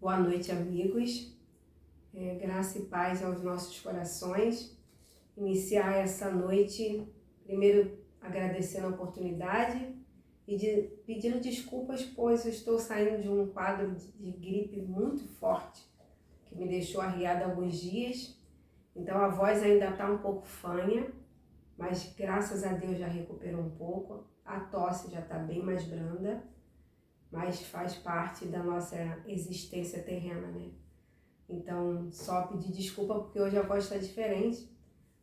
Boa noite, amigos. Graça e paz aos nossos corações. Iniciar essa noite, primeiro agradecendo a oportunidade e pedindo desculpas, pois eu estou saindo de um quadro de gripe muito forte, que me deixou arriada alguns dias. Então a voz ainda está um pouco fanha, mas graças a Deus já recuperou um pouco. A tosse já está bem mais branda, mas faz parte da nossa existência terrena, né? Então, só pedir desculpa porque hoje a voz está diferente,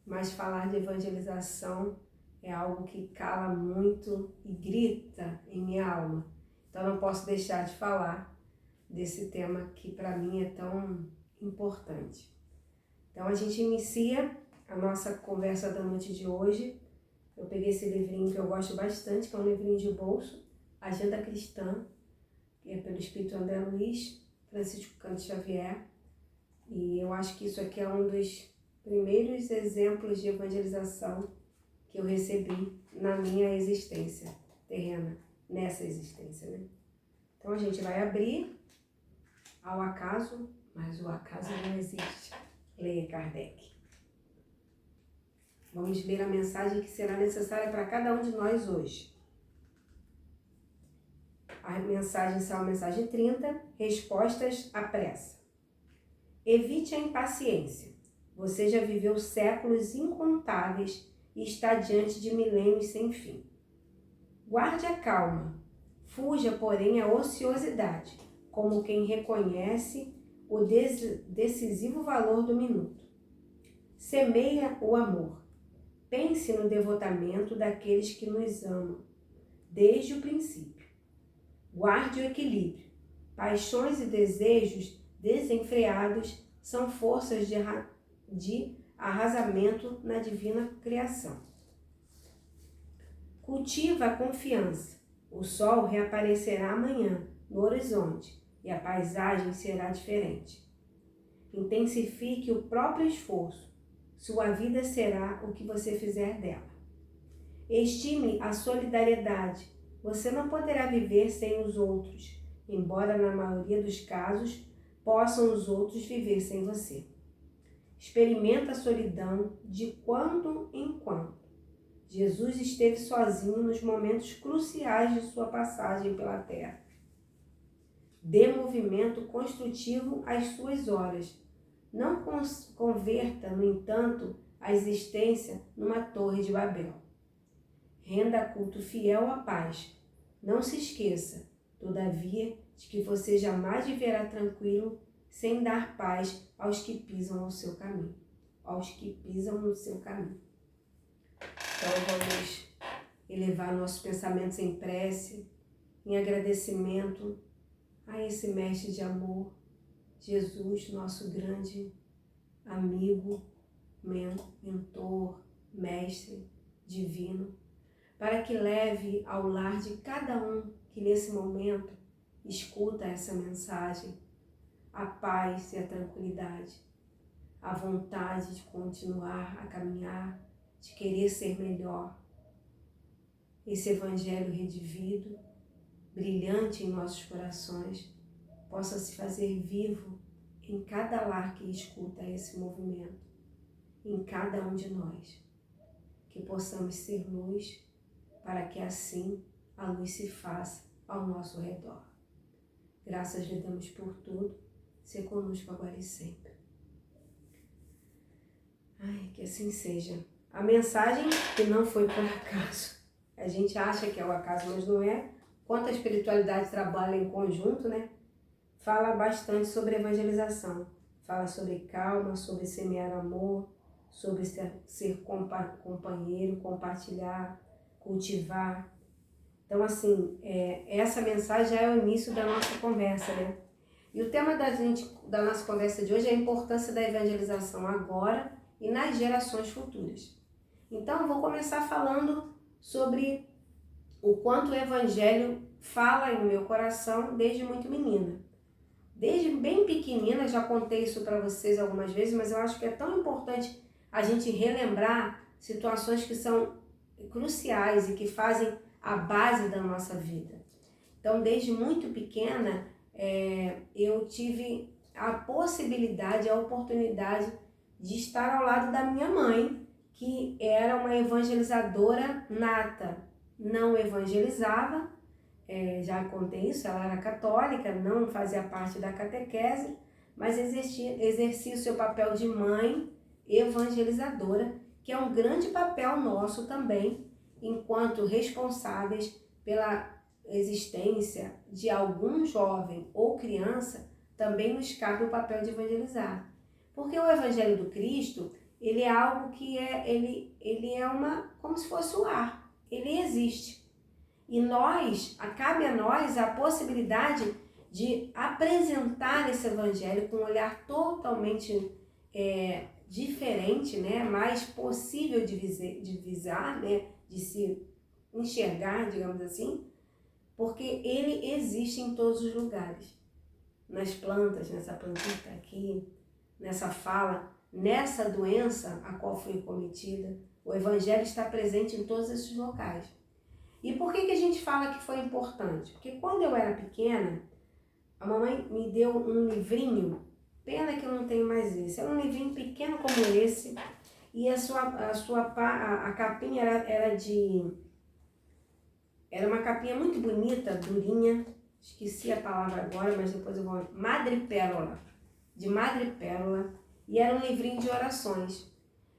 mas falar de evangelização é algo que cala muito e grita em minha alma. Então, não posso deixar de falar desse tema que para mim é tão importante. Então, a gente inicia a nossa conversa da noite de hoje. Eu peguei esse livrinho que eu gosto bastante, que é um livrinho de bolso, Agenda Cristã, que é pelo Espírito André Luiz, Francisco Cândido Xavier, e eu acho que isso aqui é um dos primeiros exemplos de evangelização que eu recebi na minha existência terrena, nessa existência, né? Então a gente vai abrir ao acaso, mas o acaso não existe. Leia Kardec. Vamos ler a mensagem que será necessária para cada um de nós hoje. A mensagem será a mensagem 30, respostas à pressa. Evite a impaciência. Você já viveu séculos incontáveis e está diante de milênios sem fim. Guarde a calma. Fuja, porém, a ociosidade, como quem reconhece o decisivo valor do minuto. Semeia o amor. Pense no devotamento daqueles que nos amam, desde o princípio. Guarde o equilíbrio. Paixões e desejos desenfreados são forças de arrasamento na divina criação. Cultiva a confiança. O sol reaparecerá amanhã no horizonte e a paisagem será diferente. Intensifique o próprio esforço. Sua vida será o que você fizer dela. Estime a solidariedade. Você não poderá viver sem os outros, embora na maioria dos casos possam os outros viver sem você. Experimenta a solidão de quando em quando. Jesus esteve sozinho nos momentos cruciais de sua passagem pela terra. Dê movimento construtivo às suas horas. Não converta, no entanto, a existência numa torre de Babel. Renda culto fiel à paz. Não se esqueça, todavia, de que você jamais viverá tranquilo sem dar paz aos que pisam no seu caminho. Então vamos elevar nossos pensamentos em prece, em agradecimento a esse mestre de amor, Jesus, nosso grande amigo, mentor, mestre divino, para que leve ao lar de cada um que nesse momento escuta essa mensagem a paz e a tranquilidade, a vontade de continuar a caminhar, de querer ser melhor. Esse evangelho redivido, brilhante em nossos corações, possa se fazer vivo em cada lar que escuta esse movimento, em cada um de nós, que possamos ser luz, para que assim a luz se faça ao nosso redor. Graças lhe damos por tudo, ser conosco agora e sempre. Que assim seja. A mensagem que não foi por acaso. A gente acha que é o acaso, mas não é. Quanto a espiritualidade trabalha em conjunto, né? Fala bastante sobre evangelização. Fala sobre calma, sobre semear amor, sobre ser companheiro, compartilhar, cultivar. Então, assim, essa mensagem já é o início da nossa conversa, né? E o tema da nossa conversa de hoje é a importância da evangelização agora e nas gerações futuras. Então, eu vou começar falando sobre o quanto o evangelho fala no meu coração desde muito menina. Desde bem pequenina, já contei isso para vocês algumas vezes, mas eu acho que é tão importante a gente relembrar situações que são cruciais e que fazem a base da nossa vida. Então, desde muito pequena, eu tive a possibilidade, a oportunidade de estar ao lado da minha mãe, que era uma evangelizadora nata. Não evangelizava, já contei isso, ela era católica, não fazia parte da catequese, mas exercia o seu papel de mãe evangelizadora, que é um grande papel nosso também, enquanto responsáveis pela existência de algum jovem ou criança, também nos cabe o papel de evangelizar. Porque o Evangelho do Cristo, ele é algo que ele é como se fosse o ar, ele existe. E cabe a nós a possibilidade de apresentar esse Evangelho com um olhar totalmente diferente, né? Mais possível de visar, né? De se enxergar, digamos assim, porque ele existe em todos os lugares. Nas plantas, nessa plantinha que está aqui, nessa fala, nessa doença a qual foi cometida, o Evangelho está presente em todos esses locais. E por que a gente fala que foi importante? Porque quando eu era pequena, a mamãe me deu um livrinho, pena que eu não tenho mais esse, era um livrinho pequeno como esse, e a capinha era uma capinha muito bonita, durinha, esqueci a palavra agora, mas depois eu vou... de madrepérola, e era um livrinho de orações.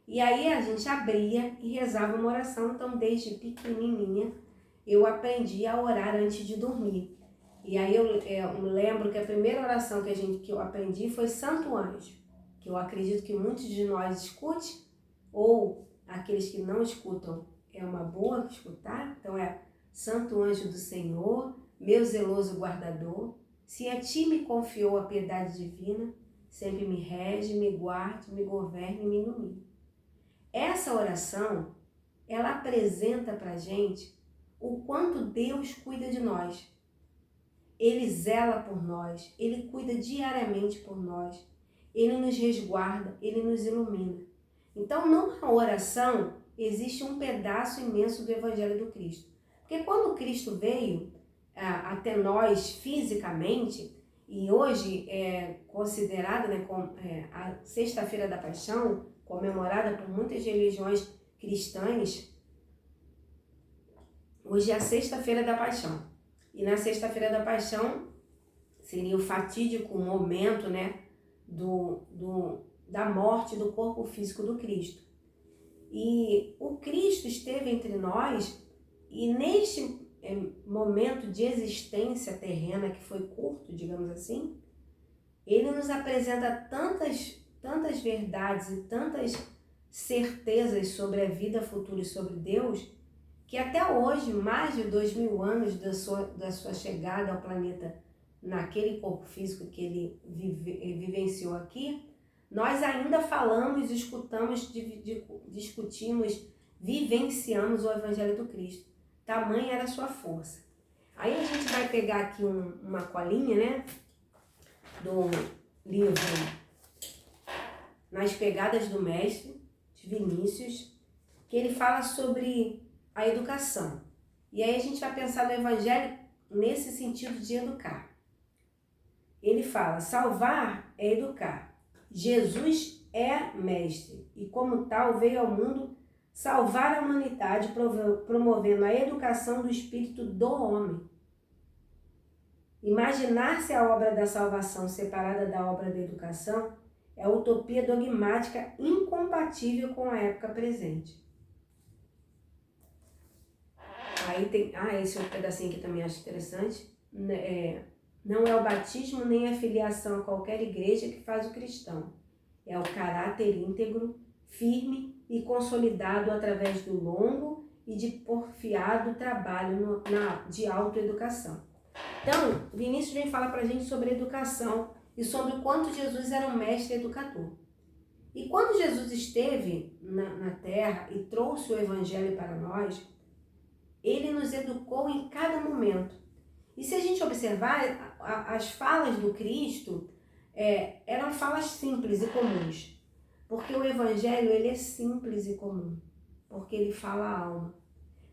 E aí a gente abria e rezava uma oração, então desde pequenininha eu aprendi a orar antes de dormir. E aí eu lembro que a primeira oração que eu aprendi foi Santo Anjo, que eu acredito que muitos de nós escute, ou aqueles que não escutam, é uma boa escutar, então Santo Anjo do Senhor, meu zeloso guardador, se a ti me confiou a piedade divina, sempre me rege, me guarde, me governe e me ilumine. Essa oração, ela apresenta pra gente o quanto Deus cuida de nós. Ele zela por nós, Ele cuida diariamente por nós, Ele nos resguarda, Ele nos ilumina. Então, numa oração, existe um pedaço imenso do Evangelho do Cristo. Porque quando Cristo veio até nós fisicamente, e hoje é considerada, né, a Sexta-feira da Paixão, comemorada por muitas religiões cristãs, hoje é a Sexta-feira da Paixão. E na Sexta-feira da Paixão seria o fatídico momento, né, da morte do corpo físico do Cristo. E o Cristo esteve entre nós, e neste momento de existência terrena, que foi curto, digamos assim, ele nos apresenta tantas verdades e tantas certezas sobre a vida futura e sobre Deus, que até hoje, mais de 2000 anos da sua chegada ao planeta, naquele corpo físico que ele vivenciou aqui, nós ainda falamos, escutamos, discutimos, vivenciamos o Evangelho do Cristo. Tamanha era a sua força. Aí a gente vai pegar aqui uma colinha, né, do livro Nas Pegadas do Mestre, de Vinícius, que ele fala sobre a educação. E aí a gente vai pensar no Evangelho nesse sentido de educar. Ele fala, salvar é educar. Jesus é mestre e como tal veio ao mundo salvar a humanidade, promovendo a educação do espírito do homem. Imaginar-se a obra da salvação separada da obra da educação é a utopia dogmática incompatível com a época presente. Aí tem, esse outro pedacinho aqui também acho interessante. Não é o batismo nem a filiação a qualquer igreja que faz o cristão. É o caráter íntegro, firme e consolidado através do longo e de porfiado trabalho de autoeducação. Então, Vinícius vem falar para a gente sobre educação e sobre o quanto Jesus era um mestre educador. E quando Jesus esteve na terra e trouxe o Evangelho para nós, ele nos educou em cada momento. E se a gente observar, as falas do Cristo eram falas simples e comuns. Porque o Evangelho ele é simples e comum. Porque ele fala a alma.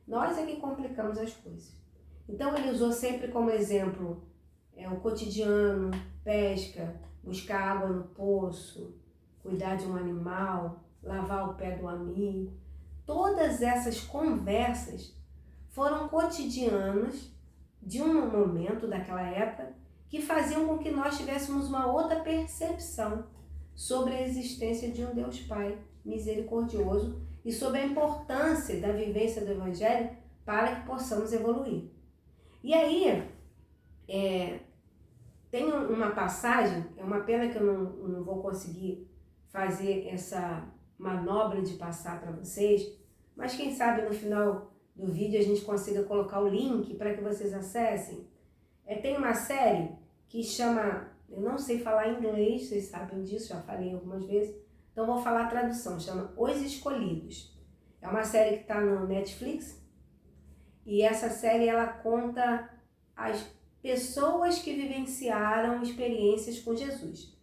Nós é que complicamos as coisas. Então ele usou sempre como exemplo o cotidiano, pesca, buscar água no poço, cuidar de um animal, lavar o pé do amigo. Todas essas conversas foram cotidianas de um momento daquela época que faziam com que nós tivéssemos uma outra percepção sobre a existência de um Deus Pai misericordioso e sobre a importância da vivência do Evangelho para que possamos evoluir. E aí, tem uma passagem, é uma pena que eu não vou conseguir fazer essa manobra de passar para vocês, mas quem sabe no final do vídeo a gente consiga colocar o link para que vocês acessem. Tem uma série que chama, eu não sei falar inglês, vocês sabem disso, já falei algumas vezes, então vou falar a tradução, chama Os Escolhidos. É uma série que está no Netflix e essa série ela conta as pessoas que vivenciaram experiências com Jesus.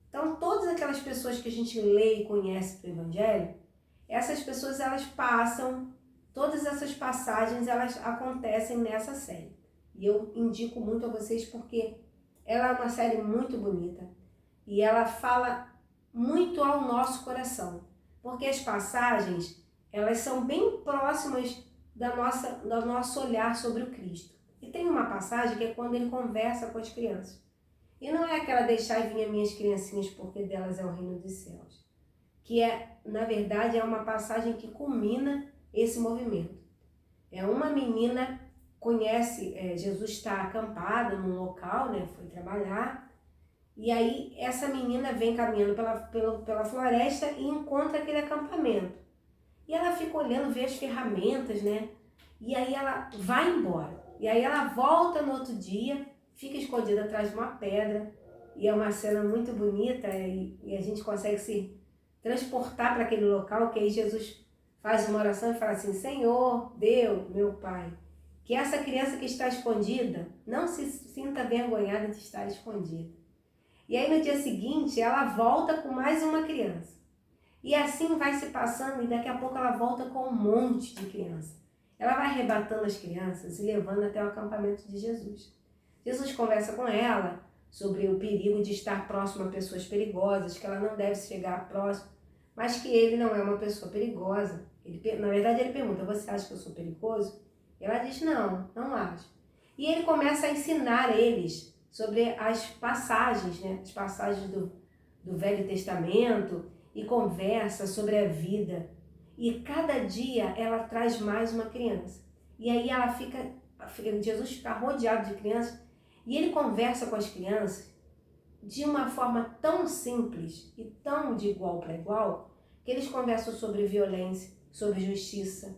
Então todas aquelas pessoas que a gente lê e conhece do Evangelho, essas pessoas elas passam, todas essas passagens elas acontecem nessa série. E eu indico muito a vocês porque ela é uma série muito bonita e ela fala muito ao nosso coração, porque as passagens elas são bem próximas do nosso olhar sobre o Cristo. E tem uma passagem que é quando ele conversa com as crianças. E não é aquela deixar vir as minhas criancinhas porque delas é o reino dos céus. Que na verdade, é uma passagem que culmina esse movimento. Uma menina conhece, Jesus está acampada num local, né, foi trabalhar, e aí essa menina vem caminhando pela floresta e encontra aquele acampamento. E ela fica olhando, vê as ferramentas, né, e aí ela vai embora. E aí ela volta no outro dia, fica escondida atrás de uma pedra, e é uma cena muito bonita, e a gente consegue se transportar para aquele local, que aí Jesus faz uma oração e fala assim: Senhor, Deus, meu Pai, que essa criança que está escondida não se sinta vergonhada de estar escondida. E aí no dia seguinte ela volta com mais uma criança. E assim vai se passando e daqui a pouco ela volta com um monte de criança. Ela vai arrebatando as crianças e levando até o acampamento de Jesus. Jesus conversa com ela sobre o perigo de estar próximo a pessoas perigosas, que ela não deve chegar próximo, mas que ele não é uma pessoa perigosa. Na verdade ele pergunta: você acha que eu sou perigoso? Ela diz: não acho. E ele começa a ensinar eles sobre as passagens, né? As passagens do Velho Testamento e conversa sobre a vida. E cada dia ela traz mais uma criança. E aí Jesus fica rodeado de crianças e ele conversa com as crianças de uma forma tão simples e tão de igual para igual, que eles conversam sobre violência, sobre justiça,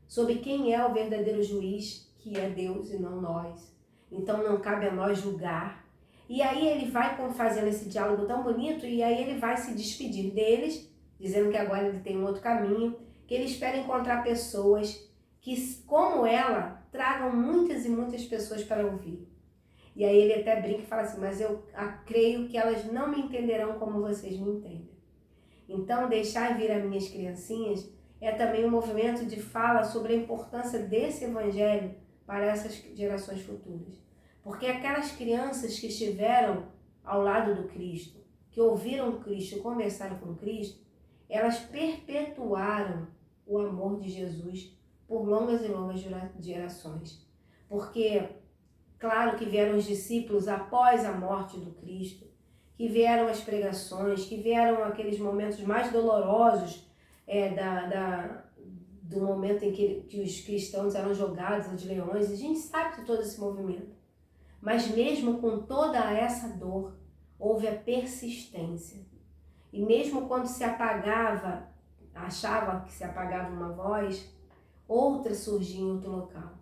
sobre quem é o verdadeiro juiz, que é Deus e não nós. Então não cabe a nós julgar. E aí ele vai fazendo esse diálogo tão bonito e aí ele vai se despedir deles, dizendo que agora ele tem um outro caminho, que ele espera encontrar pessoas que, como ela, tragam muitas e muitas pessoas para ouvir. E aí ele até brinca e fala assim: mas eu creio que elas não me entenderão como vocês me entendem. Então deixar vir as minhas criancinhas é também um movimento de fala sobre a importância desse evangelho para essas gerações futuras. Porque aquelas crianças que estiveram ao lado do Cristo, que ouviram Cristo, conversaram com Cristo, elas perpetuaram o amor de Jesus por longas e longas gerações. Porque, claro que vieram os discípulos após a morte do Cristo, que vieram as pregações, que vieram aqueles momentos mais dolorosos do momento em que os cristãos eram jogados aos leões. A gente sabe de todo esse movimento. Mas mesmo com toda essa dor, houve a persistência. E mesmo quando se apagava, achava que se apagava uma voz, outra surgia em outro local.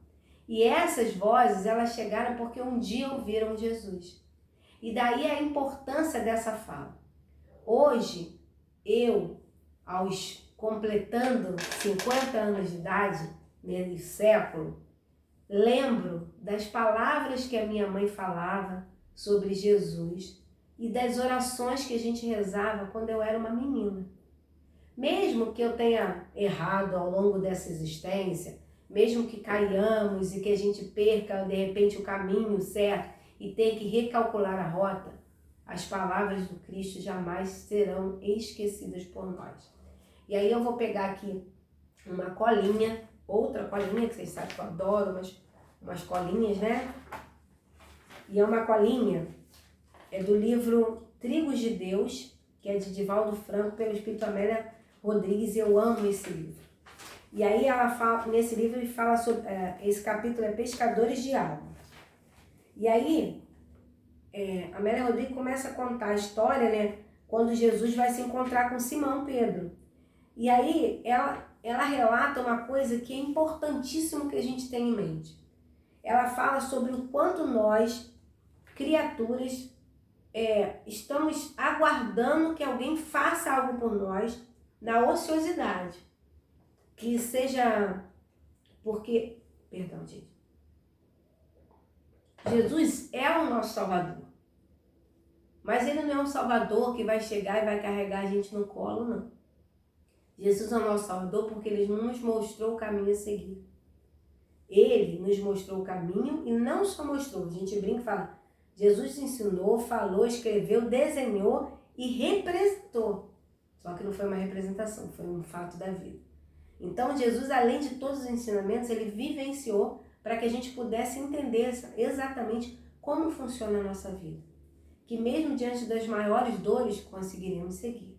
E essas vozes, elas chegaram porque um dia ouviram Jesus. E daí a importância dessa fala. Hoje, eu, completando 50 anos de idade, meio século, lembro das palavras que a minha mãe falava sobre Jesus e das orações que a gente rezava quando eu era uma menina. Mesmo que eu tenha errado ao longo dessa existência, mesmo que caiamos e que a gente perca de repente o caminho certo e tem que recalcular a rota, as palavras do Cristo jamais serão esquecidas por nós. E aí eu vou pegar aqui uma colinha, outra colinha, que vocês sabem que eu adoro, umas colinhas, né? E é uma colinha, é do livro Trigos de Deus, que é de Divaldo Franco, pelo Espírito Amélia Rodrigues, e eu amo esse livro. E aí ela fala, nesse livro ele fala sobre, esse capítulo é Pescadores de Alma. E aí, Amélia Rodrigues começa a contar a história, né, quando Jesus vai se encontrar com Simão Pedro. E aí ela relata uma coisa que é importantíssimo que a gente tenha em mente. Ela fala sobre o quanto nós, criaturas, estamos aguardando que alguém faça algo por nós na ociosidade. Que seja porque, perdão, gente, Jesus é o nosso Salvador, mas Ele não é um Salvador que vai chegar e vai carregar a gente no colo, não. Jesus é o nosso Salvador porque Ele nos mostrou o caminho a seguir. Ele nos mostrou o caminho e não só mostrou, a gente brinca e fala, Jesus ensinou, falou, escreveu, desenhou e representou. Só que não foi uma representação, foi um fato da vida. Então Jesus, além de todos os ensinamentos, Ele vivenciou para que a gente pudesse entender exatamente como funciona a nossa vida. Que mesmo diante das maiores dores, conseguiremos seguir.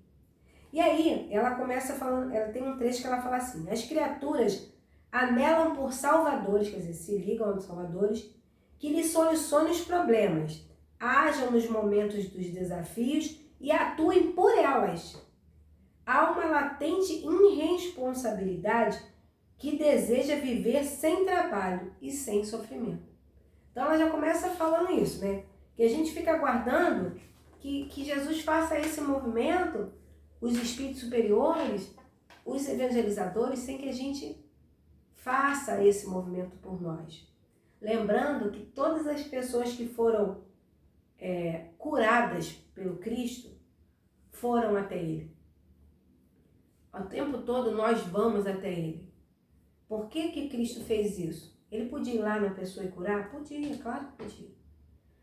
E aí, ela começa falando, ela tem um trecho que ela fala assim, as criaturas anelam por salvadores, quer dizer, se ligam aos salvadores, que lhes solucionem os problemas, hajam nos momentos dos desafios e atuem por elas. Há uma latente irresponsabilidade que deseja viver sem trabalho e sem sofrimento. Então ela já começa falando isso, né? Que a gente fica aguardando que Jesus faça esse movimento, os espíritos superiores, os evangelizadores, sem que a gente faça esse movimento por nós. Lembrando que todas as pessoas que foram curadas pelo Cristo foram até Ele. O tempo todo nós vamos até Ele. Por que que Cristo fez isso? Ele podia ir lá na pessoa e curar? Podia, claro que podia.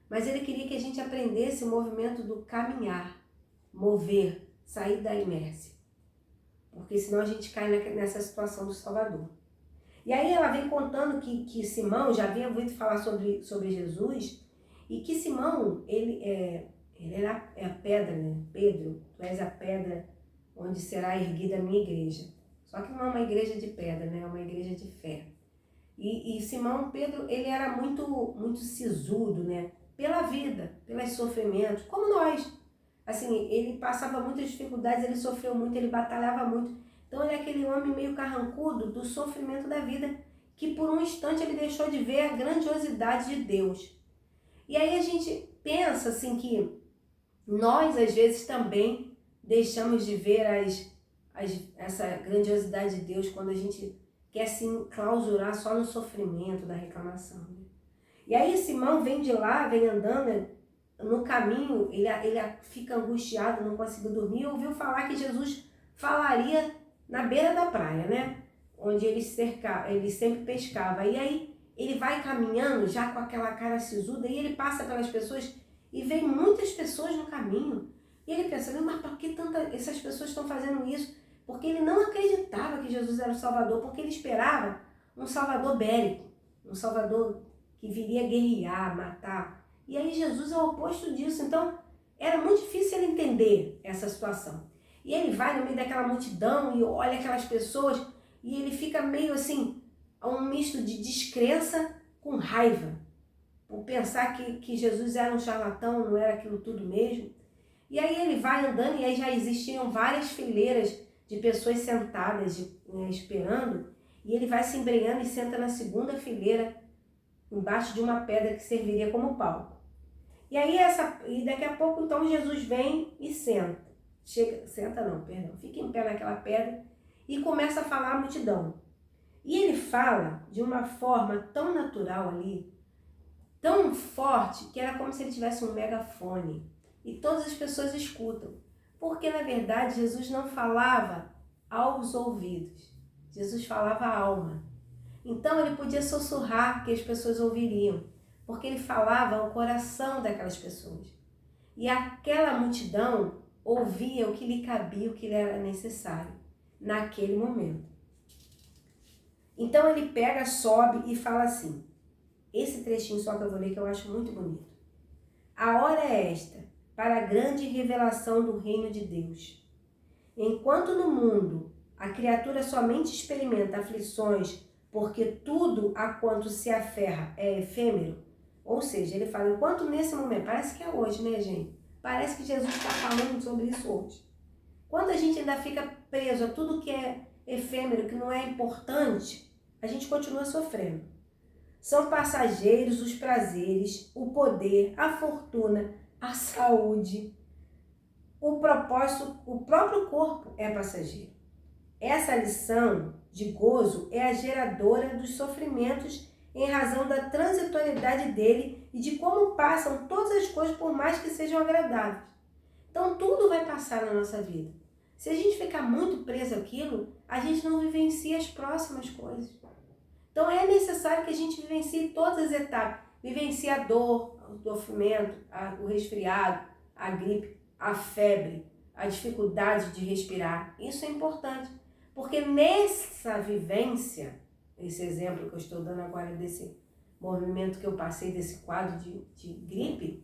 Mas Ele queria que a gente aprendesse o movimento do caminhar, mover, sair da inércia. Porque senão a gente cai nessa situação do Salvador. E aí ela vem contando que Simão já havia ouvido falar sobre Jesus e que Simão, ele era a pedra, né? Pedro, tu és a pedra onde será erguida a minha igreja. Só que não é uma igreja de pedra, né? É uma igreja de fé. E Simão Pedro, ele era muito sisudo, né? Pela vida, pelos sofrimentos, como nós. Assim, ele passava muitas dificuldades, ele sofreu muito, ele batalhava muito. Então ele é aquele homem meio carrancudo do sofrimento da vida, que por um instante ele deixou de ver a grandiosidade de Deus. E aí a gente pensa assim que nós às vezes também deixamos de ver essa grandiosidade de Deus quando a gente quer se enclausurar só no sofrimento da reclamação. E aí Simão vem de lá, vem andando, no caminho ele fica angustiado, não conseguiu dormir, ouviu falar que Jesus falaria na beira da praia, né? Onde ele sempre pescava. E aí ele vai caminhando já com aquela cara sisuda e ele passa pelas pessoas e vê muitas pessoas no caminho. E ele pensa, mas por que essas pessoas estão fazendo isso? Porque ele não acreditava que Jesus era o Salvador, porque ele esperava um Salvador bélico, um Salvador que viria guerrear, matar. E aí Jesus é o oposto disso. Então era muito difícil ele entender essa situação. E ele vai no meio daquela multidão e olha aquelas pessoas e ele fica meio assim, um misto de descrença com raiva. Por pensar que Jesus era um charlatão, não era aquilo tudo mesmo. E aí ele vai andando e aí já existiam várias fileiras de pessoas sentadas, esperando. E ele vai se embrenhando e senta na segunda fileira, embaixo de uma pedra que serviria como palco. E aí daqui a pouco então Jesus vem e senta. Fica em pé naquela pedra e começa a falar à multidão. E ele fala de uma forma tão natural ali, tão forte, que era como se ele tivesse um megafone. E todas as pessoas escutam. Porque, na verdade, Jesus não falava aos ouvidos. Jesus falava à alma. Então, ele podia sussurrar que as pessoas ouviriam. porque ele falava ao coração daquelas pessoas. E aquela multidão ouvia o que lhe cabia, o que lhe era necessário naquele momento. Então ele pega, sobe e fala assim, esse trechinho só que eu vou ler que eu acho muito bonito. A hora é esta, para a grande revelação do reino de Deus. Enquanto no mundo a criatura somente experimenta aflições porque tudo a quanto se aferra é efêmero, ou seja, ele fala, enquanto nesse momento, parece que é hoje, né, gente? Parece que Jesus está falando sobre isso hoje. Quando a gente ainda fica preso a tudo que é efêmero, que não é importante, a gente continua sofrendo. São passageiros os prazeres, o poder, a fortuna, a saúde, o propósito, o próprio corpo é passageiro. Essa lição de gozo é a geradora dos sofrimentos em razão da transitoriedade dele e de como passam todas as coisas por mais que sejam agradáveis. Então tudo vai passar na nossa vida. Se a gente ficar muito preso àquilo, a gente não vivencia as próximas coisas. Então é necessário que a gente vivencie todas as etapas. Vivencie a dor, o sofrimento, o resfriado, a gripe, a febre, a dificuldade de respirar. Isso é importante. Porque nessa vivência, esse exemplo que eu estou dando agora desse movimento que eu passei, desse quadro de gripe,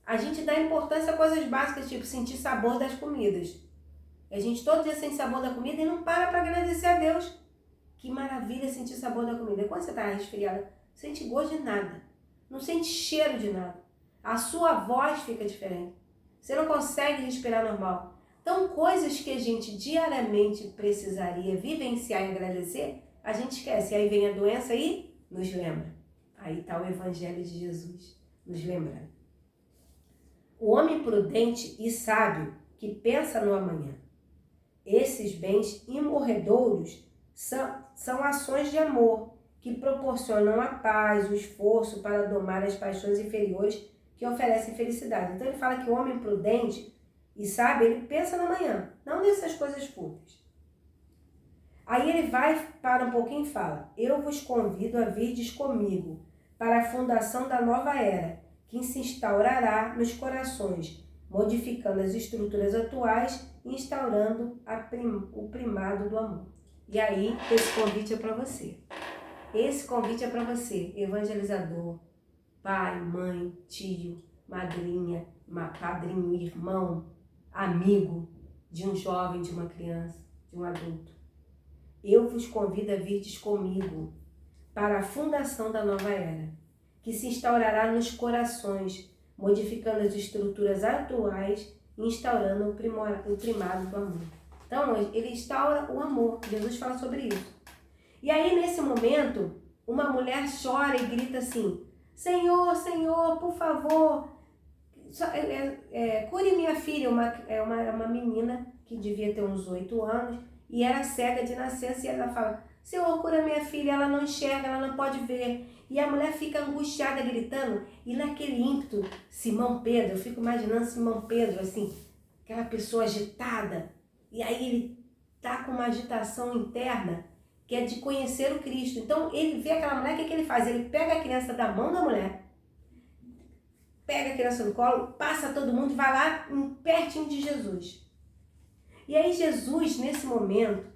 a gente dá importância a coisas básicas, tipo sentir sabor das comidas. A gente todo dia sente sabor da comida e não para agradecer a Deus. Que maravilha sentir sabor da comida. Quando você está resfriada, não sente gosto de nada. Não sente cheiro de nada. A sua voz fica diferente. Você não consegue respirar normal. Então, coisas que a gente diariamente precisaria vivenciar e agradecer, a gente esquece. E aí vem a doença e nos lembra. Aí está o Evangelho de Jesus, nos lembrando. O homem prudente e sábio que pensa no amanhã. Esses bens imorredouros são ações de amor que proporcionam a paz, o esforço para domar as paixões inferiores que oferecem felicidade. Então ele fala que o homem prudente e sábio, ele pensa no amanhã, não nessas coisas fúteis. Aí ele para um pouquinho e fala, eu vos convido a virdes comigo para a fundação da nova era, que se instaurará nos corações, modificando as estruturas atuais e instaurando o primado do amor. E aí, esse convite é para você. Esse convite é para você, evangelizador, pai, mãe, tio, madrinha, padrinho, irmão, amigo de um jovem, de uma criança, de um adulto. Eu vos convido a virdes comigo para a fundação da nova era, que se instaurará nos corações, modificando as estruturas atuais e instaurando o primado do amor. Então, ele instaura o amor. Jesus fala sobre isso. E aí, nesse momento, uma mulher chora e grita assim, Senhor, Senhor, por favor, cure minha filha. Uma menina que devia ter uns 8 anos e era cega de nascença. E ela fala, Senhor, cura minha filha, ela não enxerga, ela não pode ver. E a mulher fica angustiada, gritando. E naquele ímpeto, Simão Pedro, eu fico imaginando Simão Pedro, assim, aquela pessoa agitada. E aí ele está com uma agitação interna, que é de conhecer o Cristo. Então ele vê aquela mulher, o que ele faz? Ele pega a criança da mão da mulher, pega a criança no colo, passa todo mundo e vai lá pertinho de Jesus. E aí Jesus, nesse momento,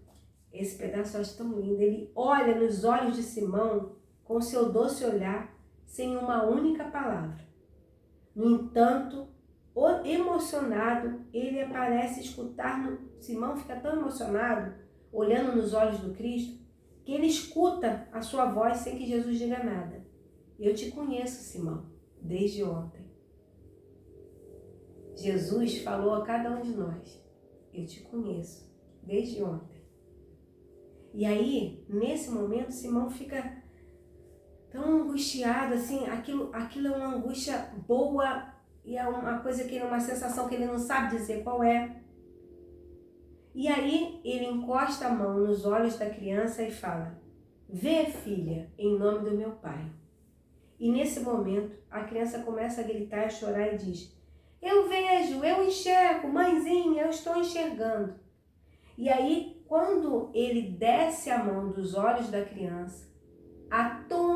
esse pedaço eu acho tão lindo, ele olha nos olhos de Simão com seu doce olhar, sem uma única palavra. No entanto, emocionado, ele parece escutar, Simão fica tão emocionado, olhando nos olhos do Cristo, que ele escuta a sua voz sem que Jesus diga nada. Eu te conheço, Simão, desde ontem. Jesus falou a cada um de nós, eu te conheço, desde ontem. E aí, nesse momento, Simão fica tão angustiado, assim, aquilo é uma angústia boa e é uma coisa que é uma sensação que ele não sabe dizer qual é. E aí ele encosta a mão nos olhos da criança e fala, vê, filha, em nome do meu pai. E nesse momento, a criança começa a gritar e chorar e diz, eu vejo, eu enxergo, mãezinha, eu estou enxergando. E aí, quando ele desce a mão dos olhos da criança, a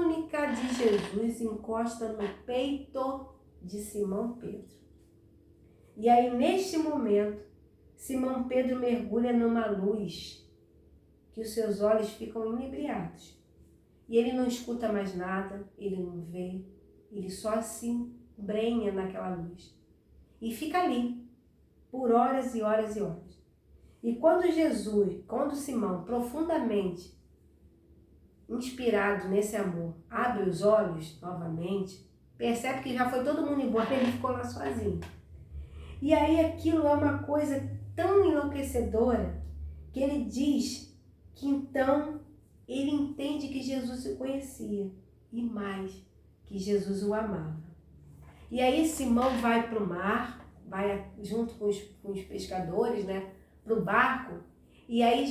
túnica de Jesus encosta no peito de Simão Pedro. E aí, neste momento, Simão Pedro mergulha numa luz que os seus olhos ficam inebriados. E ele não escuta mais nada, ele não vê, ele só se embrenha naquela luz. E fica ali, por horas e horas e horas. E quando Simão, profundamente inspirado nesse amor, abre os olhos novamente, percebe que já foi todo mundo embora e ele ficou lá sozinho. E aí aquilo é uma coisa tão enlouquecedora que ele diz que então ele entende que Jesus o conhecia e mais, que Jesus o amava. E aí Simão vai para o mar, vai junto com os pescadores, né, para o barco. E aí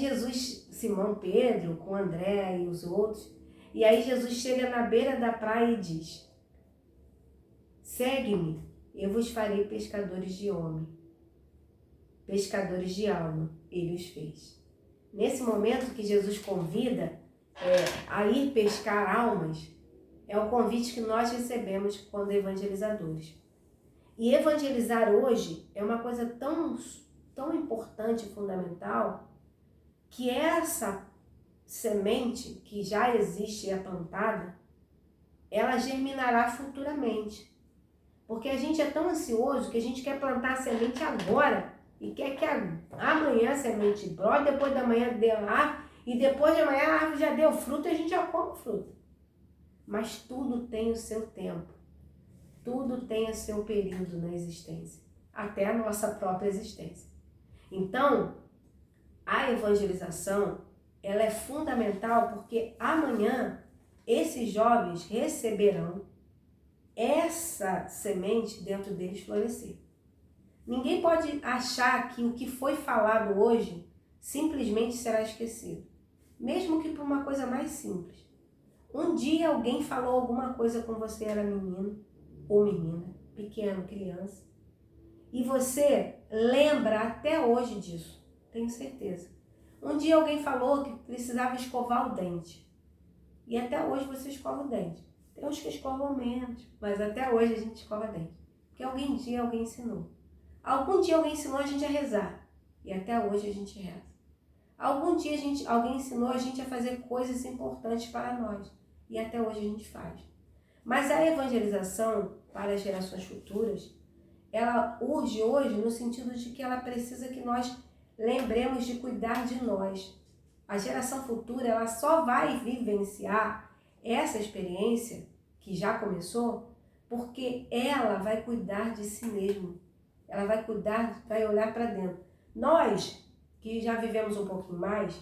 Simão Pedro, com André e os outros, e aí Jesus chega na beira da praia e diz: segue-me, eu vos farei pescadores de homem. Pescadores de alma, ele os fez. Nesse momento que Jesus convida a ir pescar almas, é o convite que nós recebemos quando evangelizadores. E evangelizar hoje é uma coisa tão importante e fundamental, que essa semente que já existe e é plantada, ela germinará futuramente. Porque a gente é tão ansioso que a gente quer plantar a semente agora e quer que amanhã a semente brote, depois da manhã dê a árvore, e depois de amanhã a árvore já deu fruto e a gente já come fruto. Mas tudo tem o seu tempo, tudo tem o seu período na existência, até a nossa própria existência. Então, a evangelização, ela é fundamental porque amanhã esses jovens receberão essa semente dentro deles florescer. Ninguém pode achar que o que foi falado hoje simplesmente será esquecido, mesmo que por uma coisa mais simples. Um dia alguém falou alguma coisa com você, era menino ou menina, pequeno, criança, e você lembra até hoje disso, tenho certeza. Um dia alguém falou que precisava escovar o dente, e até hoje você escova o dente. Tem uns que escovam menos, mas até hoje a gente escova dente, porque alguém ensinou. Algum dia alguém ensinou a gente a rezar, e até hoje a gente reza. Algum dia alguém ensinou a gente a fazer coisas importantes para nós, e até hoje a gente faz. Mas a evangelização para as gerações futuras, ela urge hoje no sentido de que ela precisa que nós lembremos de cuidar de nós. A geração futura, ela só vai vivenciar essa experiência que já começou, porque ela vai cuidar de si mesma. Ela vai cuidar, vai olhar para dentro. Nós, que já vivemos um pouquinho mais,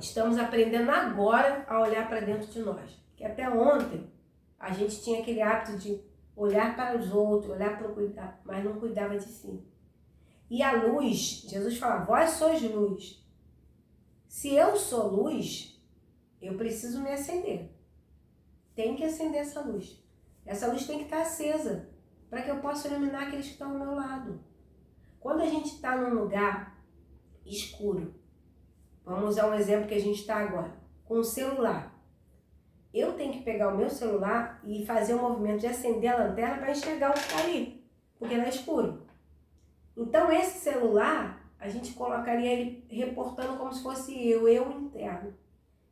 estamos aprendendo agora a olhar para dentro de nós. Porque até ontem a gente tinha aquele hábito de olhar para os outros, olhar para o cuidar, mas não cuidava de si. E a luz, Jesus fala, vós sois luz. Se eu sou luz, eu preciso me acender. Tem que acender essa luz. Essa luz tem que estar acesa, para que eu possa iluminar aqueles que estão ao meu lado. Quando a gente está num lugar escuro, vamos usar um exemplo que a gente está agora, com o celular. Eu tenho que pegar o meu celular e fazer o movimento de acender a lanterna para enxergar o que está ali, porque não é escuro. Então esse celular, a gente colocaria ele reportando como se fosse eu interno.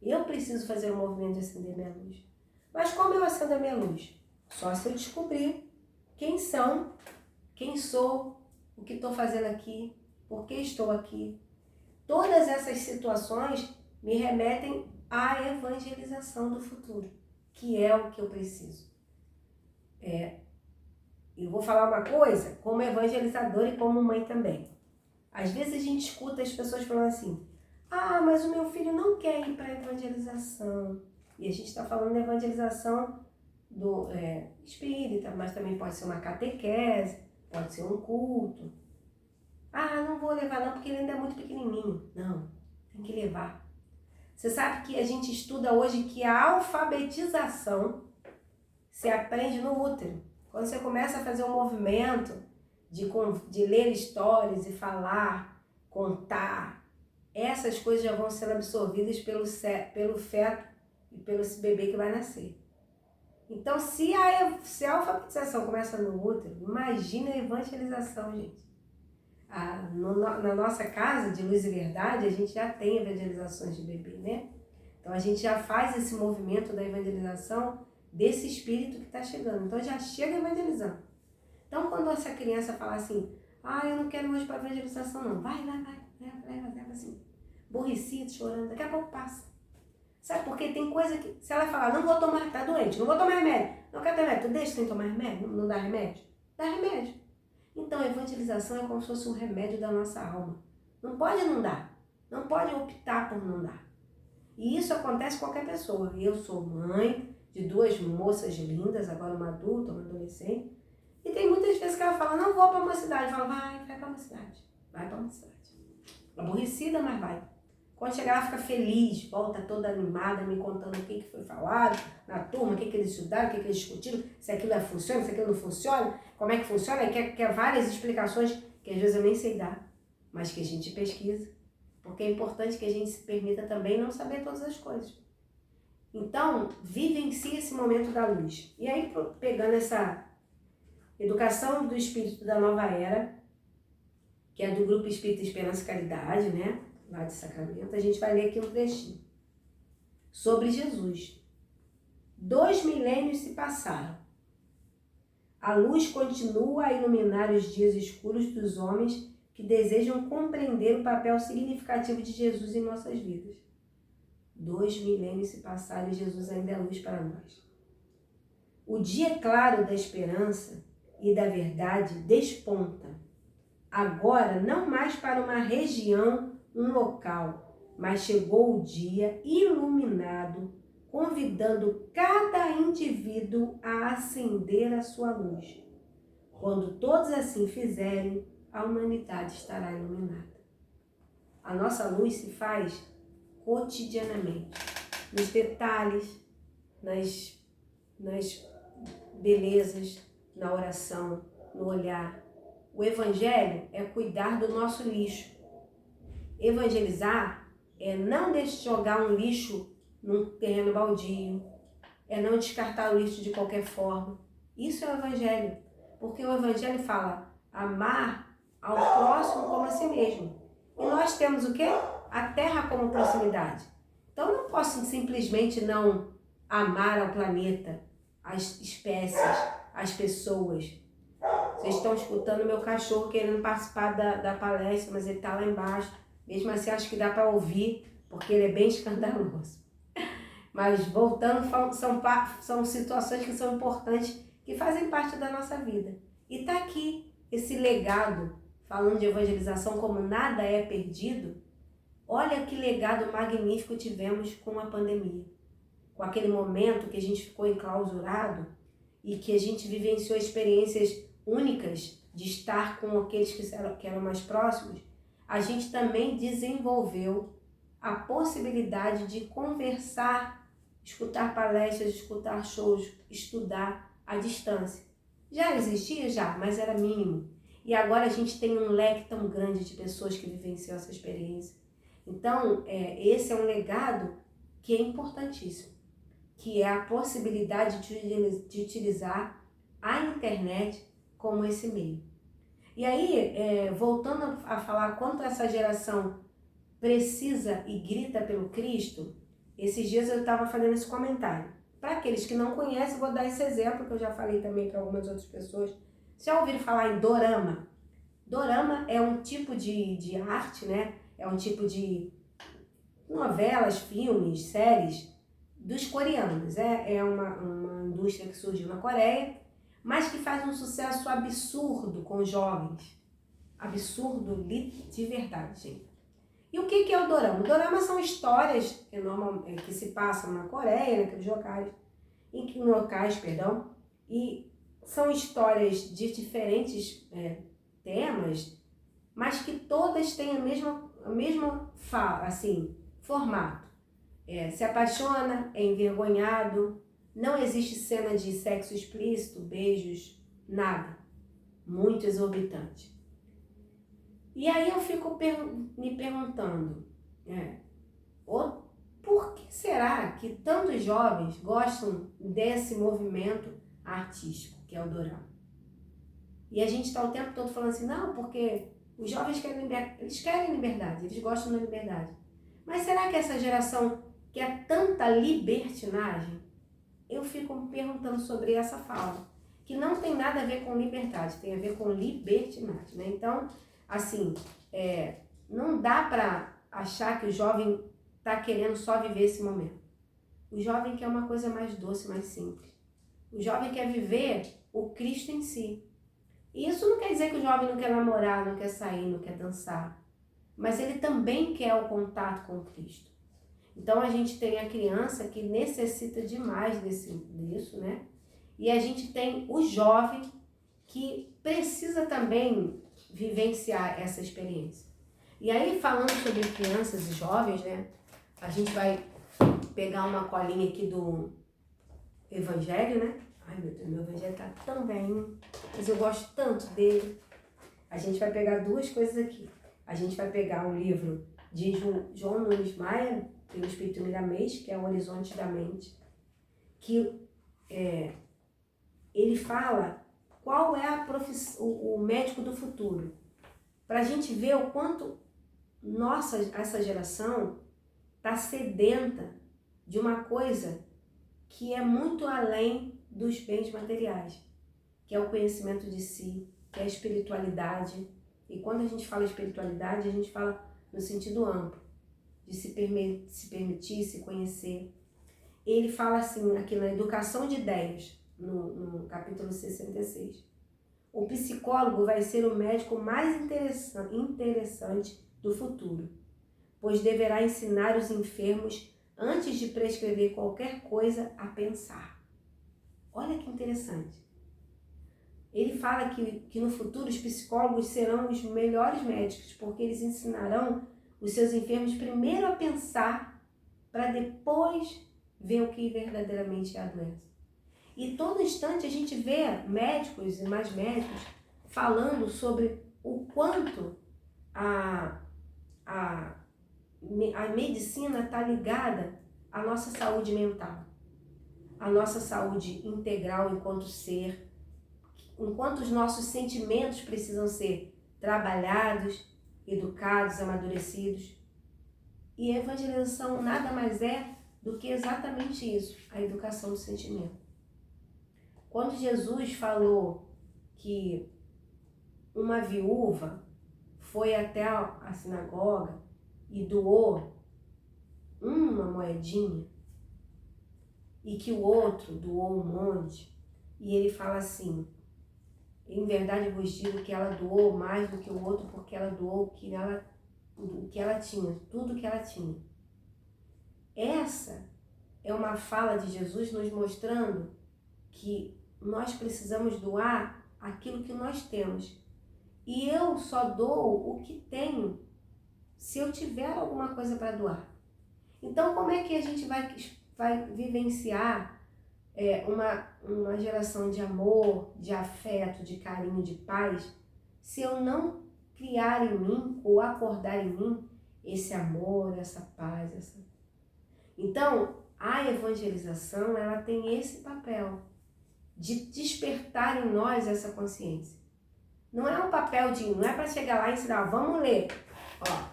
Eu preciso fazer o movimento de acender minha luz. Mas como eu acendo a minha luz? Só se eu descobrir quem sou, o que estou fazendo aqui, por que estou aqui. Todas essas situações me remetem à evangelização do futuro, que é o que eu preciso. Eu vou falar uma coisa, como evangelizadora e como mãe também. Às vezes a gente escuta as pessoas falando assim, mas o meu filho não quer ir para a evangelização. E a gente está falando de evangelização espírita, mas também pode ser uma catequese, pode ser um culto. Não vou levar não, porque ele ainda é muito pequenininho. Não, tem que levar. Você sabe que a gente estuda hoje que a alfabetização se aprende no útero. Quando você começa a fazer um movimento de ler histórias e falar, contar, essas coisas já vão sendo absorvidas pelo feto e pelo esse bebê que vai nascer. Então, se a alfabetização começa no útero, imagina a evangelização, gente. Na nossa casa de Luz e Verdade, a gente já tem evangelizações de bebê, né? Então, a gente já faz esse movimento da evangelização desse espírito que está chegando. Então, já chega evangelizando. Então, quando essa criança fala assim, eu não quero hoje para evangelização, não. Vai, leva assim. Borrecido, chorando, daqui a pouco passa. Sabe, porque tem coisa que, se ela falar, não vou tomar, tá doente, não vou tomar remédio, não quero ter remédio, tu deixa sem tomar remédio, não dá remédio? Dá remédio. Então, a evangelização é como se fosse um remédio da nossa alma. Não pode não dar, não pode optar por não dar. E isso acontece com qualquer pessoa. Eu sou mãe de 2 moças lindas, agora uma adulta, uma adolescente, e tem muitas vezes que ela fala, não vou para uma cidade, eu falo, vai para uma cidade, vai para uma cidade. Aborrecida, mas vai. Quando chegar ela fica feliz, volta toda animada, me contando o que foi falado na turma, o que eles estudaram, o que eles discutiram, se aquilo funciona, se aquilo não funciona, como é que funciona, e quer várias explicações que às vezes eu nem sei dar, mas que a gente pesquisa, porque é importante que a gente se permita também não saber todas as coisas. Então, vivencie esse momento da luz. E aí, pegando essa educação do espírito da nova era, que é do Grupo Espírita Esperança e Caridade, né? Lá de Sacramento, a gente vai ler aqui um trechinho sobre Jesus. 2 milênios se passaram. A luz continua a iluminar os dias escuros dos homens que desejam compreender o papel significativo de Jesus em nossas vidas. 2 milênios se passaram e Jesus ainda é luz para nós. O dia claro da esperança e da verdade desponta, agora não mais para uma região, um local, mas chegou o dia iluminado, convidando cada indivíduo a acender a sua luz. Quando todos assim fizerem, a humanidade estará iluminada. A nossa luz se faz cotidianamente, nos detalhes, nas belezas, na oração, no olhar. O evangelho é cuidar do nosso lixo. Evangelizar é não jogar um lixo num terreno baldio, é não descartar o lixo de qualquer forma. Isso é o evangelho, porque o evangelho fala amar ao próximo como a si mesmo. E nós temos o quê? A terra como proximidade. Então eu não posso simplesmente não amar ao planeta, as espécies, as pessoas. Vocês estão escutando meu cachorro querendo participar da palestra, mas ele está lá embaixo. Mesmo assim, acho que dá para ouvir, porque ele é bem escandaloso. Mas voltando, são situações que são importantes, que fazem parte da nossa vida. E está aqui esse legado, falando de evangelização como nada é perdido. Olha que legado magnífico tivemos com a pandemia. Com aquele momento que a gente ficou enclausurado e que a gente vivenciou experiências únicas de estar com aqueles que eram mais próximos, a gente também desenvolveu a possibilidade de conversar, escutar palestras, escutar shows, estudar à distância. Já existia? Já, mas era mínimo. E agora a gente tem um leque tão grande de pessoas que vivenciam essa experiência. Então, esse é um legado que é importantíssimo, que é a possibilidade de utilizar a internet como esse meio. E aí, voltando a falar quanto essa geração precisa e grita pelo Cristo, esses dias eu estava fazendo esse comentário. Para aqueles que não conhecem, vou dar esse exemplo, que eu já falei também para algumas outras pessoas. Já ouviram falar em dorama? Dorama é um tipo de arte, né? É um tipo de novelas, filmes, séries dos coreanos. É uma indústria que surgiu na Coreia, mas que faz um sucesso absurdo com jovens. Absurdo de verdade, gente. E o que é o dorama? O dorama são histórias que se passam na Coreia, naqueles locais, e são histórias de diferentes temas, mas que todas têm a mesma formato. Se apaixona, é envergonhado, não existe cena de sexo explícito, beijos, nada. Muito exorbitante. E aí eu fico me perguntando, por que será que tantos jovens gostam desse movimento artístico, que é o dorama? E a gente está o tempo todo falando assim, não, porque os jovens querem liberdade, eles gostam da liberdade. Mas será que essa geração quer tanta libertinagem? Eu fico me perguntando sobre essa fala, que não tem nada a ver com liberdade, tem a ver com libertinagem, né? Então, assim, não dá para achar que o jovem está querendo só viver esse momento. O jovem quer uma coisa mais doce, mais simples. O jovem quer viver o Cristo em si. E isso não quer dizer que o jovem não quer namorar, não quer sair, não quer dançar. Mas ele também quer o contato com o Cristo. Então a gente tem a criança que necessita demais disso, né? E a gente tem o jovem que precisa também vivenciar essa experiência. E aí, falando sobre crianças e jovens, né? A gente vai pegar uma colinha aqui do Evangelho, né? Ai, meu Deus, meu Evangelho tá tão velhinho, mas eu gosto tanto dele. A gente vai pegar duas coisas aqui. A gente vai pegar um livro de João Nunes Maia, pelo Espírito Miramês, que é o Horizonte da Mente, que ele fala qual é o médico do futuro, para a gente ver o quanto essa geração está sedenta de uma coisa que é muito além dos bens materiais, que é o conhecimento de si, que é a espiritualidade. E quando a gente fala espiritualidade, a gente fala no sentido amplo, de se permitir, se conhecer. Ele fala assim, aqui na Educação de Ideias, no capítulo 66. O psicólogo vai ser o médico mais interessante do futuro, pois deverá ensinar os enfermos, antes de prescrever qualquer coisa, a pensar. Olha que interessante. Ele fala que no futuro os psicólogos serão os melhores médicos, porque eles ensinarão os seus enfermos primeiro a pensar, para depois ver o que verdadeiramente é a doença. E todo instante a gente vê médicos e mais médicos falando sobre o quanto a medicina está ligada à nossa saúde mental, à nossa saúde integral enquanto ser, enquanto os nossos sentimentos precisam ser trabalhados, educados, amadurecidos. E a evangelização nada mais é do que exatamente isso, a educação do sentimento. Quando Jesus falou que uma viúva foi até a sinagoga e doou uma moedinha, e que o outro doou um monte, e ele fala assim, em verdade vos digo que ela doou mais do que o outro, porque ela doou o que ela tinha, tudo que ela tinha. Essa é uma fala de Jesus nos mostrando que nós precisamos doar aquilo que nós temos. E eu só dou o que tenho se eu tiver alguma coisa para doar. Então, como é que a gente vai vivenciar uma geração de amor, de afeto, de carinho, de paz, se eu não criar em mim ou acordar em mim esse amor, essa paz, Então, a evangelização, ela tem esse papel de despertar em nós essa consciência. Não é um papel não é para chegar lá e ensinar, vamos ler,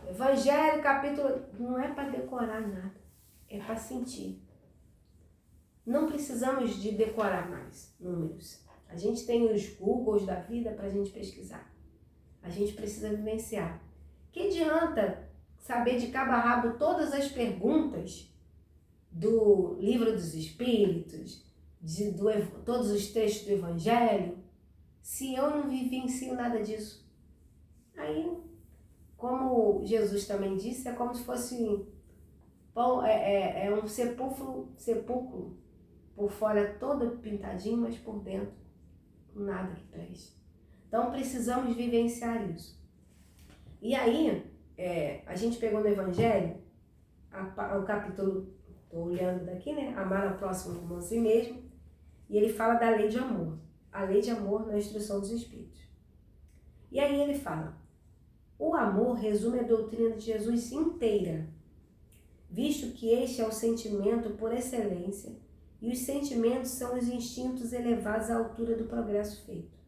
Evangelho, capítulo, não é para decorar nada, é para sentir. Não precisamos de decorar mais números. A gente tem os Googles da vida para a gente pesquisar. A gente precisa vivenciar. Que adianta saber de cabo a rabo todas as perguntas do Livro dos Espíritos, todos os textos do Evangelho, se eu não vivencio nada disso? Aí, como Jesus também disse, é como se fosse um sepulcro, por fora todo pintadinho, mas por dentro nada que preste. Então precisamos vivenciar isso. E aí, a gente pegou no Evangelho, o capítulo, estou olhando daqui, né? Amar ao próximo como a si mesmo, e ele fala da lei de amor. A lei de amor na instrução dos Espíritos. E aí ele fala, o amor resume a doutrina de Jesus inteira. visto que este é o sentimento por excelência, e os sentimentos são os instintos elevados à altura do progresso feito.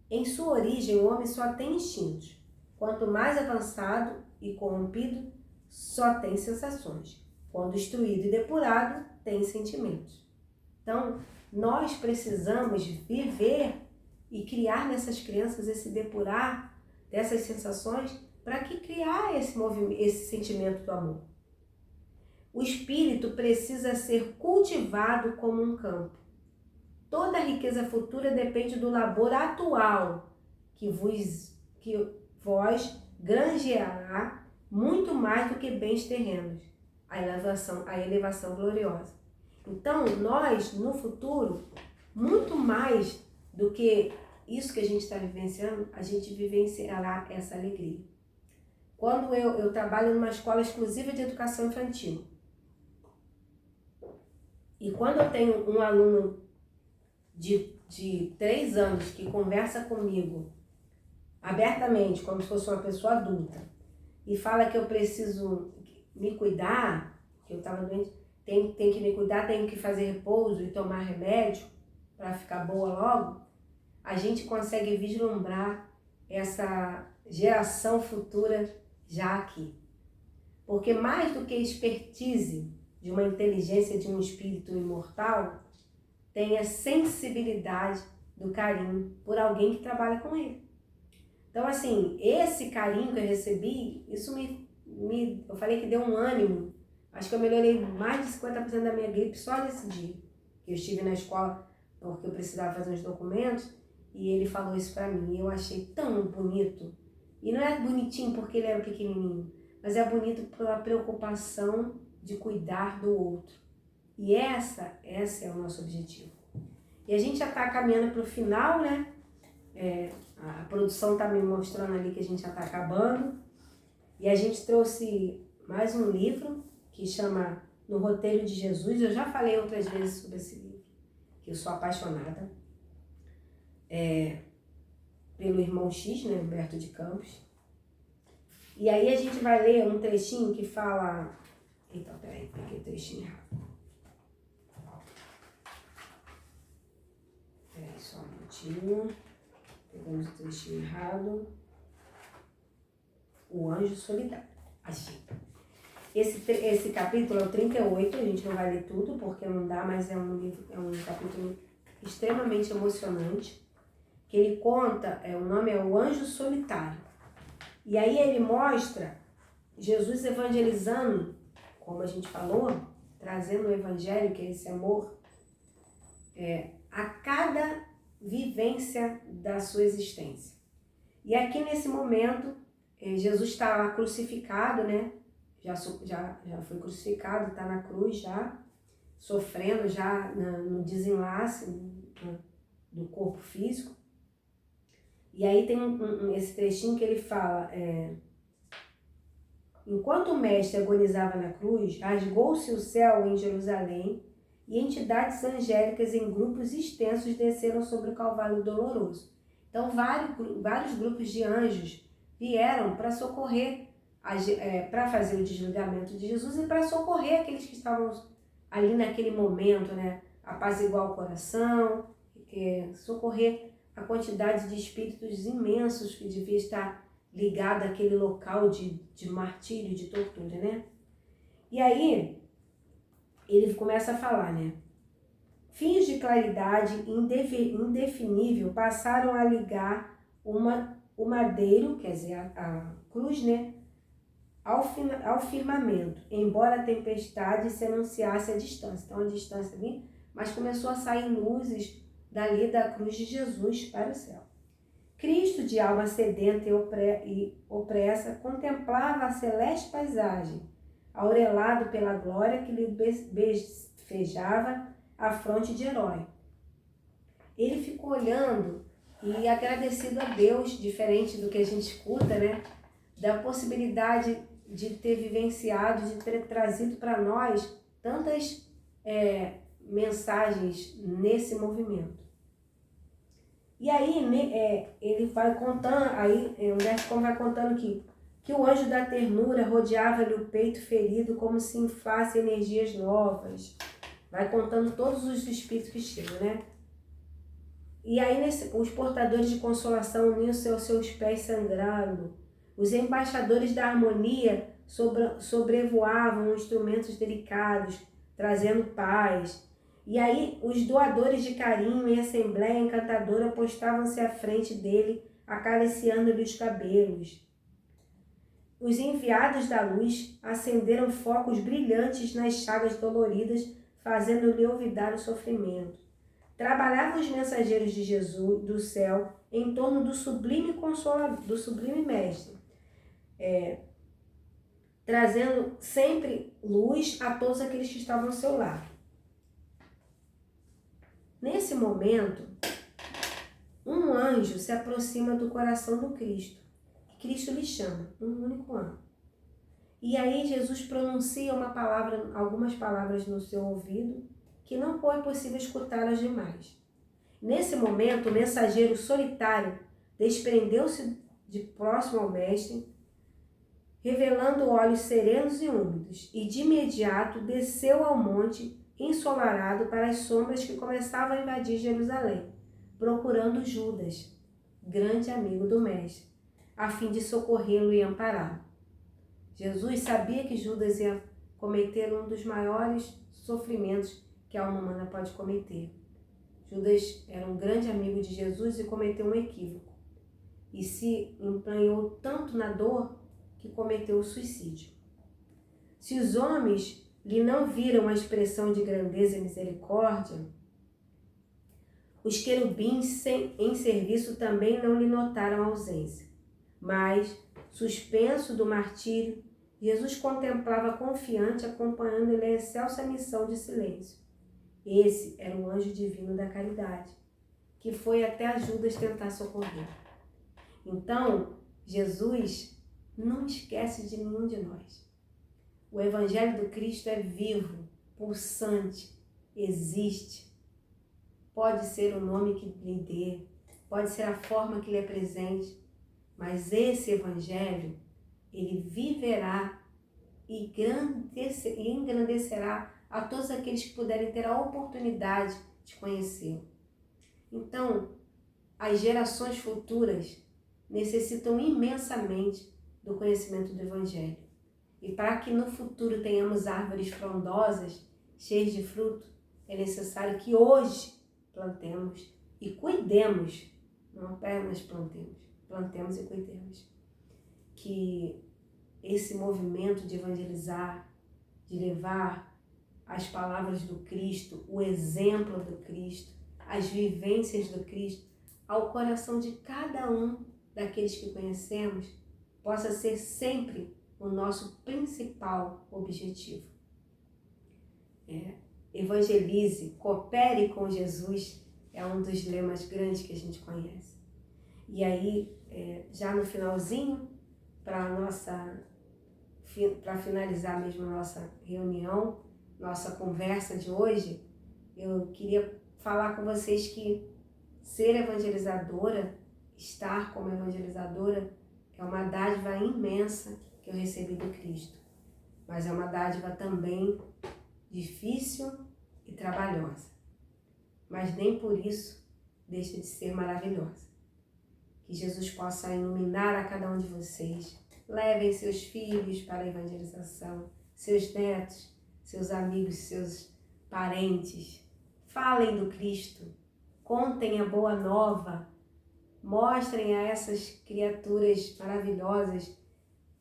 Em sua origem, o homem só tem instintos. Quanto mais avançado e corrompido, só tem sensações. Quando instruído e depurado, tem sentimentos. Então, nós precisamos viver e criar nessas crianças esse depurar dessas sensações para que criar esse sentimento do amor. O espírito precisa ser cultivado como um campo. Toda a riqueza futura depende do labor atual que vós granjeará muito mais do que bens terrenos, a elevação gloriosa. Então, nós, no futuro, muito mais do que isso que a gente está vivenciando, a gente vivenciará essa alegria. Quando eu trabalho numa escola exclusiva de educação infantil, e quando eu tenho um aluno de 3 anos que conversa comigo abertamente, como se fosse uma pessoa adulta, e fala que eu preciso me cuidar, que eu estava doente, tem que me cuidar, tenho que fazer repouso e tomar remédio para ficar boa logo, a gente consegue vislumbrar essa geração futura já aqui. Porque mais do que expertise de uma inteligência de um espírito imortal, tem a sensibilidade do carinho por alguém que trabalha com ele. Então, assim, esse carinho que eu recebi, isso eu falei que deu um ânimo. Acho que eu melhorei mais de 50% da minha gripe só nesse dia. Eu estive na escola porque eu precisava fazer uns documentos e ele falou isso pra mim. E eu achei tão bonito. E não é bonitinho porque ele era pequenininho, mas é bonito pela preocupação de cuidar do outro. E esse é o nosso objetivo. E a gente já está caminhando para o final, né? A produção está me mostrando ali que a gente já está acabando. E a gente trouxe mais um livro que chama No Roteiro de Jesus. Eu já falei outras vezes sobre esse livro, que eu sou apaixonada. Pelo irmão X, né? Humberto de Campos. E aí a gente vai ler um trechinho que fala... Então, peraí, peguei o trechinho errado. Peraí, só um minutinho. Pegamos o trechinho errado. O Anjo Solidário. Achei. Esse capítulo é o 38, a gente não vai ler tudo, porque não dá, mas é um capítulo extremamente emocionante. Que ele conta, o nome é O Anjo Solitário. E aí ele mostra Jesus evangelizando, como a gente falou, trazendo o evangelho, que é esse amor, a cada vivência da sua existência. E aqui nesse momento, Jesus está lá crucificado, né? Já foi crucificado, está na cruz já, sofrendo já no desenlace do corpo físico. E aí tem esse trechinho que ele fala, enquanto o mestre agonizava na cruz, rasgou-se o céu em Jerusalém e entidades angélicas em grupos extensos desceram sobre o Calvário doloroso. Então vários grupos de anjos vieram para socorrer, para fazer o desligamento de Jesus e para socorrer aqueles que estavam ali naquele momento, né? Apaziguar o coração, socorrer a quantidade de espíritos imensos que devia estar ligado àquele local de martírio, de tortura, né? E aí, ele começa a falar, né? Fios de claridade indefinível passaram a ligar o madeiro, quer dizer, a cruz, né? Ao firmamento, embora a tempestade se anunciasse à distância. Então, a distância ali, mas começou a sair luzes dali da cruz de Jesus para o céu. Cristo, de alma sedenta e opressa, contemplava a celeste paisagem, aurelado pela glória que lhe befejava a fronte de herói. Ele ficou olhando e agradecido a Deus, diferente do que a gente escuta, né? Da possibilidade de ter vivenciado, de ter trazido para nós tantas mensagens nesse movimento. E aí ele vai contando, aí o Humberto vai contando que que o anjo da ternura rodeava-lhe o peito ferido como se inflasse energias novas. Vai contando todos os espíritos que chegam, né? E aí os portadores de consolação uniam-se aos seus pés sangrando. Os embaixadores da harmonia sobrevoavam instrumentos delicados, trazendo paz. E aí os doadores de carinho em assembleia encantadora postavam-se à frente dele, acariciando-lhe os cabelos. Os enviados da luz acenderam focos brilhantes nas chagas doloridas, fazendo-lhe olvidar o sofrimento. Trabalhavam os mensageiros de Jesus, do céu, em torno do sublime consolador, do sublime mestre, trazendo sempre luz a todos aqueles que estavam ao seu lado. Nesse momento, um anjo se aproxima do coração do Cristo. Cristo lhe chama, um único anjo. E aí Jesus pronuncia algumas palavras no seu ouvido, que não foi possível escutar as demais. Nesse momento, o mensageiro solitário desprendeu-se de próximo ao mestre, revelando olhos serenos e úmidos, e de imediato desceu ao monte ensolarado para as sombras que começavam a invadir Jerusalém, procurando Judas, grande amigo do mestre, a fim de socorrê-lo e ampará-lo. Jesus sabia que Judas ia cometer um dos maiores sofrimentos que a alma humana pode cometer. Judas era um grande amigo de Jesus e cometeu um equívoco. E se empranhou tanto na dor que cometeu o suicídio. Se os homens lhe não viram a expressão de grandeza e misericórdia, os querubins em serviço também não lhe notaram a ausência. Mas, suspenso do martírio, Jesus contemplava confiante, acompanhando-lhe a excelsa missão de silêncio. Esse era o anjo divino da caridade, que foi até Judas tentar socorrer. Então, Jesus não esquece de nenhum de nós. O Evangelho do Cristo é vivo, pulsante, existe. Pode ser o nome que lhe dê, pode ser a forma que lhe apresente, mas esse Evangelho, ele viverá e engrandecerá a todos aqueles que puderem ter a oportunidade de conhecê-lo. Então, as gerações futuras necessitam imensamente do conhecimento do Evangelho. E para que no futuro tenhamos árvores frondosas, cheias de fruto, é necessário que hoje plantemos e cuidemos, não apenas plantemos e cuidemos. Que esse movimento de evangelizar, de levar as palavras do Cristo, o exemplo do Cristo, as vivências do Cristo, ao coração de cada um daqueles que conhecemos, possa ser sempre o nosso principal objetivo. Evangelize, coopere com Jesus, é um dos lemas grandes que a gente conhece. E aí, já no finalzinho, para finalizar mesmo a nossa reunião, nossa conversa de hoje, eu queria falar com vocês que ser evangelizadora, estar como evangelizadora, é uma dádiva imensa que eu recebi do Cristo. Mas é uma dádiva também difícil e trabalhosa. Mas nem por isso deixa de ser maravilhosa. Que Jesus possa iluminar a cada um de vocês. Levem seus filhos para a evangelização, seus netos, seus amigos, seus parentes. Falem do Cristo, contem a boa nova, mostrem a essas criaturas maravilhosas,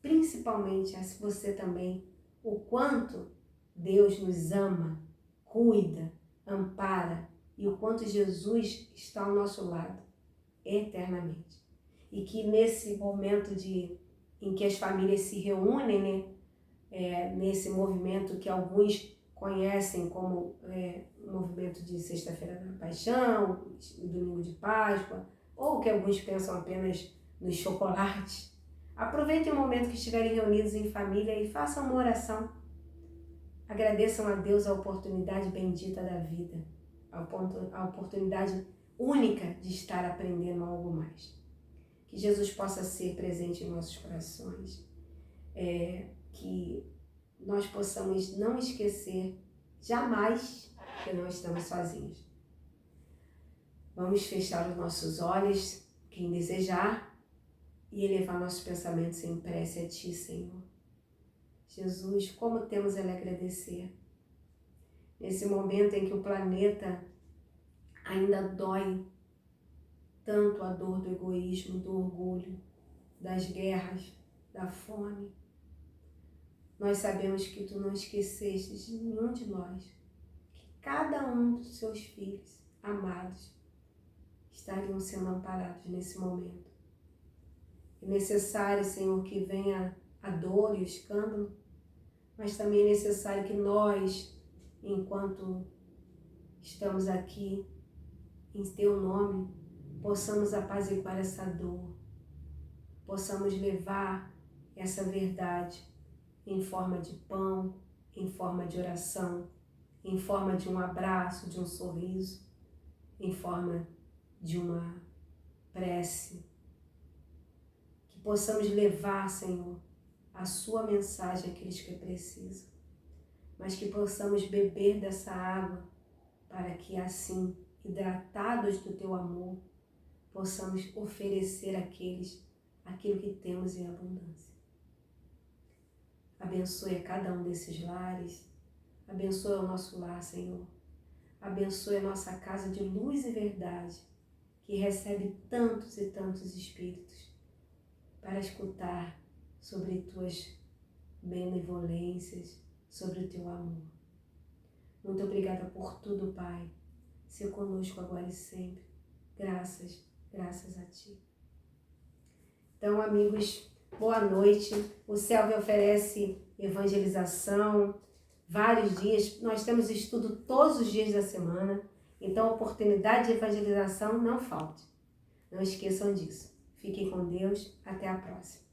principalmente a você também, o quanto Deus nos ama, cuida, ampara e o quanto Jesus está ao nosso lado eternamente. E que nesse momento em que as famílias se reúnem, nesse movimento que alguns conhecem como o movimento de Sexta-feira da Paixão, o Domingo de Páscoa, ou que alguns pensam apenas nos chocolates, aproveitem o momento que estiverem reunidos em família e façam uma oração. Agradeçam a Deus a oportunidade bendita da vida, a oportunidade única de estar aprendendo algo mais. Que Jesus possa ser presente em nossos corações, que nós possamos não esquecer jamais que não estamos sozinhos. Vamos fechar os nossos olhos, quem desejar, e elevar nossos pensamentos em prece a Ti, Senhor. Jesus, como temos a lhe agradecer. Nesse momento em que o planeta ainda dói tanto a dor do egoísmo, do orgulho, das guerras, da fome. Nós sabemos que Tu não esqueceste de nenhum de nós, que cada um dos Seus filhos amados estariam sendo amparados nesse momento. É necessário, Senhor, que venha a dor e o escândalo, mas também é necessário que nós, enquanto estamos aqui em Teu nome, possamos apaziguar essa dor, possamos levar essa verdade em forma de pão, em forma de oração, em forma de um abraço, de um sorriso, em forma de uma prece. Que possamos levar, Senhor, a Sua mensagem àqueles que precisam, mas que possamos beber dessa água para que assim, hidratados do Teu amor, possamos oferecer àqueles aquilo que temos em abundância. Abençoe a cada um desses lares, abençoe o nosso lar, Senhor. Abençoe a nossa casa de luz e verdade, que recebe tantos e tantos espíritos para escutar sobre Tuas benevolências, sobre o Teu amor. Muito obrigada por tudo, Pai. Se conosco agora e sempre. Graças a Ti. Então, amigos, boa noite. O Selvi oferece evangelização, vários dias. Nós temos estudo todos os dias da semana. Então, a oportunidade de evangelização não falte. Não esqueçam disso. Fiquem com Deus. Até a próxima.